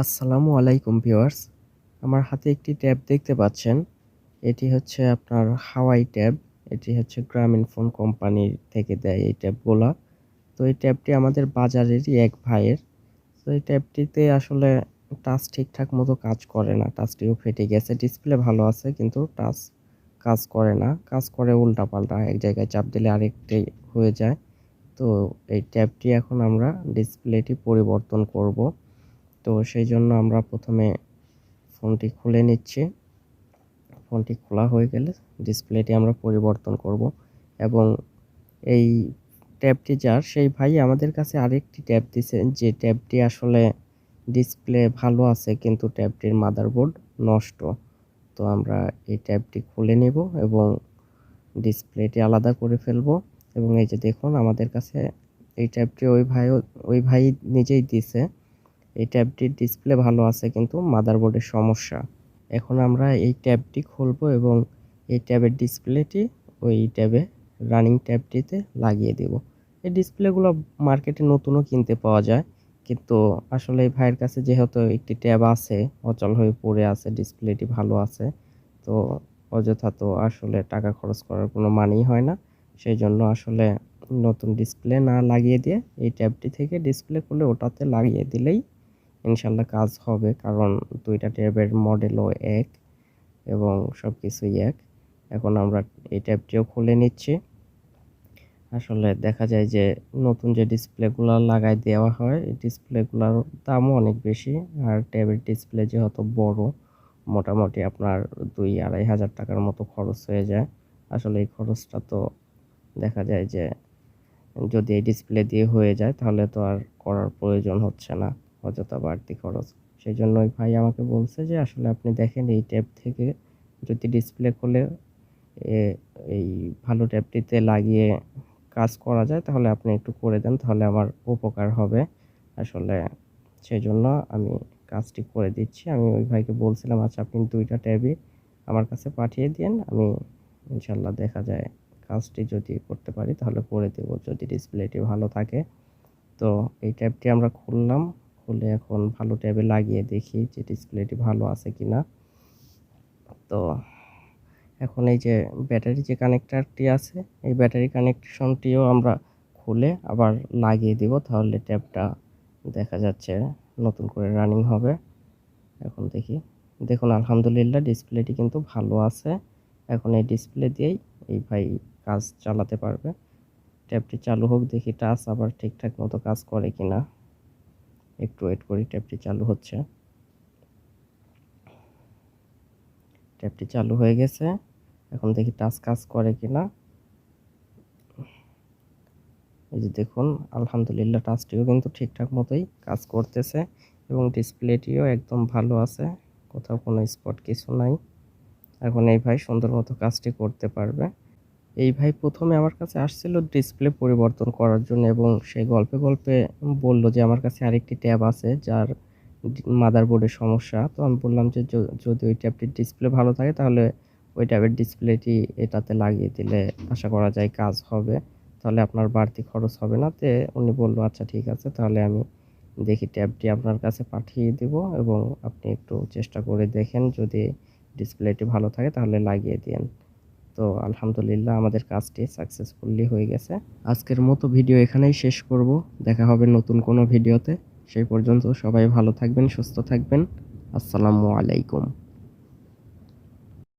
আসসালামু আলাইকুম ভিউয়ার্স। আমার হাতে একটি ট্যাব দেখতে পাচ্ছেন। এটি হচ্ছে আপনার হাওয়াই ট্যাব। এটি হচ্ছে গ্রামীণফোন কোম্পানির থেকে দেয় এই ট্যাবগুলা। তো এই ট্যাবটি আমাদের বাজারেরই এক ভাইয়ের। তো এই ট্যাবটিতে আসলে টাচ ঠিকঠাক মতো কাজ করে না। টাচটিও ফেটে গেছে। ডিসপ্লে ভালো আছে কিন্তু টাচ কাজ করে না। কাজ করে উল্টাপাল্টা। এক জায়গায় চাপ দিলে আরেকটি হয়ে যায়। তো এই ট্যাবটি এখন আমরা ডিসপ্লেটি পরিবর্তন করব। তো সেইজন্য আমরা প্রথমে ফোনটি খুলে নিচ্ছি। ফোনটি খোলা হয়ে গেলে ডিসপ্লেটি আমরা পরিবর্তন করব এবং এই ট্যাবটি যার সেই ভাই আমাদের কাছে আরেকটি ট্যাব দিছে, যে ট্যাবটি আসলে ডিসপ্লে ভালো আছে কিন্তু ট্যাবটির মাদারবোর্ড নষ্ট। তো আমরা এই ট্যাবটি খুলে নেব এবং ডিসপ্লেটি আলাদা করে ফেলব। এবং এই যে দেখুন আমাদের কাছে এই ট্যাবটি ওই ভাই নিজেই দিছে। এই ট্যাবটির ডিসপ্লে ভালো আছে কিন্তু মাদারবোর্ডের সমস্যা। এখন আমরা এই ট্যাবটি খুলব এবং এই ট্যাবের ডিসপ্লেটি ওই ট্যাবে রানিং ট্যাবটিতে লাগিয়ে দেব। এই ডিসপ্লেগুলো মার্কেটে নতুনও কিনতে পাওয়া যায়, কিন্তু আসলে এই ভাইয়ের কাছে যেহেতু একটি ট্যাব আছে, অচল হয়ে পড়ে আছে, ডিসপ্লেটি ভালো আছে, তো অযথা তো আসলে টাকা খরচ করার কোনো মানেই হয় না। সেই জন্য আসলে নতুন ডিসপ্লে না লাগিয়ে দিয়ে এই ট্যাবটি থেকে ডিসপ্লে খুলে ওটাতে লাগিয়ে দিলেই ইনশাল্লাহ কাজ হবে। কারণ দুইটা ট্যাবের মডেলও এক এবং সব কিছুই এক। এখন আমরা এই ট্যাবটিও খুলে নিচ্ছি। আসলে দেখা যায় যে নতুন যে ডিসপ্লেগুলো লাগাই দেওয়া হয়, এই ডিসপ্লেগুলোর দামও অনেক বেশি। আর ট্যাবের ডিসপ্লে যেহেতু বড়, মোটামুটি আপনার 2-2.5 হাজার টাকার মতো খরচ হয়ে যায়। আসলে এই খরচটা তো দেখা যায় যে যদি এই ডিসপ্লে দিয়ে হয়ে যায় তাহলে তো আর করার প্রয়োজন হচ্ছে না, অযথা বাড়তি খরচ। সেই জন্যই ভাই আমাকে বলছে যে আসলে আপনি দেখেন এই ট্যাব থেকে যদি ডিসপ্লে খুলে এ এই ভালো ট্যাবটিতে লাগিয়ে কাজ করা যায় তাহলে আপনি একটু করে দেন, তাহলে আমার উপকার হবে। আসলে সেজন্য আমি কাজটি করে দিচ্ছি। আমি ওই ভাইকে বলছিলাম আচ্ছা আপনি 2টা ট্যাবই আমার কাছে পাঠিয়ে দিয়েন, আমি ইনশাল্লাহ দেখা যায় কাজটি যদি করতে পারি তাহলে করে দেব, যদি ডিসপ্লেটি ভালো থাকে। তো এই ট্যাবটি আমরা খুললাম, খুলে এখন ভালো ট্যাবে লাগিয়ে দেখি যে ডিসপ্লেটি ভালো আছে কিনা। তো এখন এই যে ব্যাটারি যে কানেক্টরটি আছে, এই ব্যাটারি কানেকশনটিও আমরা খুলে আবার লাগিয়ে দিব, তাহলে ট্যাবটা দেখা যাচ্ছে নতুন করে রানিং হবে। এখন দেখি, দেখুন আলহামদুলিল্লাহ ডিসপ্লেটি কিন্তু ভালো আছে। এখন এই ডিসপ্লে দিয়েই এই ভাই কাজ চালাতে পারবে। ট্যাবটি চালু হোক, দেখি টাচ আবার ঠিকঠাক মতো কাজ করে কিনা। একটু ওয়েট করি, ট্যাবটি চালু হচ্ছে। ট্যাবটি চালু হয়ে গেছে, এখন দেখি টাচ কাজ করে কিনা। এই যে দেখুন আলহামদুলিল্লাহ টাচটিও কিন্তু ঠিকঠাক মতোই কাজ করতেছে এবং ডিসপ্লেটিও একদম ভালো আছে, কোথাও কোনো স্পট কিছু নাই। এখন এই ভাই সুন্দর মতো কাজটি করতে পারবে। এই ভাই প্রথমে আমার কাছে আসছিল ডিসপ্লে পরিবর্তন করার জন্য এবং সে গল্পে গল্পে বলল যে আমার কাছে আরেকটি ট্যাব আছে যার মাদারবোর্ডের সমস্যা। তো আমি বললাম যে যদি ওই ট্যাবটির ডিসপ্লে ভালো থাকে তাহলে ওই ট্যাবের ডিসপ্লেটি এটাতে লাগিয়ে দিলে আশা করা যায় কাজ হবে, তাহলে আপনার বাড়তি খরচ হবে না। তে উনি বলল আচ্ছা ঠিক আছে, তাহলে আমি দেখি ট্যাবটি আপনার কাছে পাঠিয়ে দেব এবং আপনি একটু চেষ্টা করে দেখেন, যদি ডিসপ্লেটি ভালো থাকে তাহলে লাগিয়ে দিন। তো আলহামদুলিল্লাহ আমাদের কাজটি সাকসেসফুলি হয়ে গেছে। আজকের মতো ভিডিও এখানেই শেষ করব। দেখা হবে নতুন কোনো ভিডিওতে। সেই পর্যন্ত সবাই ভালো থাকবেন, সুস্থ থাকবেন। আসসালামু আলাইকুম।